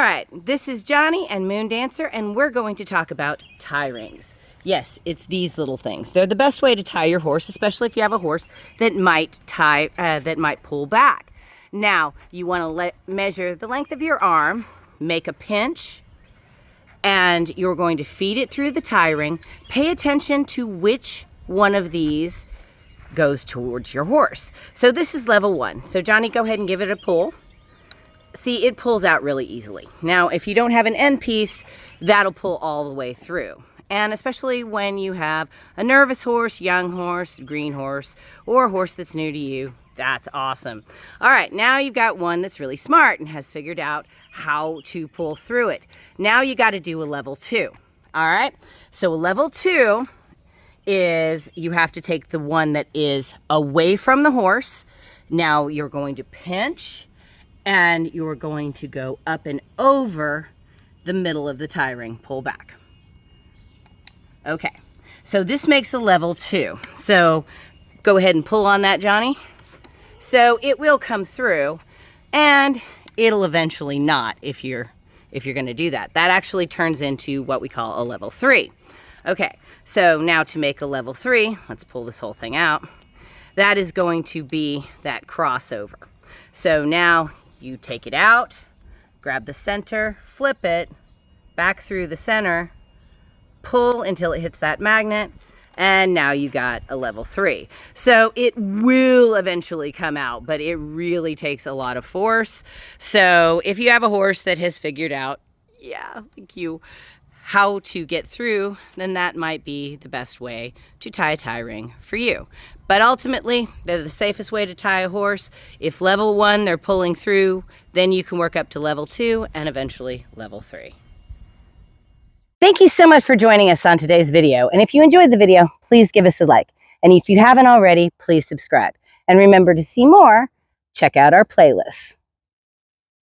right, this is Johnny and Moon Dancer, and we're going to talk about tie rings. Yes, it's these little things. They're the best way to tie your horse, especially if you have a horse that might pull back. Now, you want to measure the length of your arm, make a pinch, and you're going to feed it through the tie ring. Pay attention to which one of these goes towards your horse. So this is level 1. So Johnny, go ahead and give it a pull. See, it pulls out really easily. Now, if you don't have an end piece, that'll pull all the way through. And especially when you have a nervous horse, young horse, green horse, or a horse that's new to you, that's awesome. All right, now you've got one that's really smart and has figured out how to pull through it. Now you got to do a level 2. All right, so a level 2 is you have to take the one that is away from the horse. Now you're going to pinch, and you're going to go up and over the middle of the tie ring, pull back. Okay, so this makes a level 2. So go ahead and pull on that, Johnny. So it will come through, and it'll eventually not if you're going to do that. That actually turns into what we call a level 3. Okay, so now to make a level 3, let's pull this whole thing out. That is going to be that crossover. So now you take it out, grab the center, flip it back through the center, pull until it hits that magnet, and now you got a level 3. So it will eventually come out, but it really takes a lot of force. So if you have a horse that has figured out, like you, how to get through, then that might be the best way to tie a tie ring for you. But ultimately, they're the safest way to tie a horse. If level 1, they're pulling through, then you can work up to level 2 and eventually level 3. Thank you so much for joining us on today's video. And if you enjoyed the video, please give us a like. And if you haven't already, please subscribe. And remember, to see more, check out our playlist.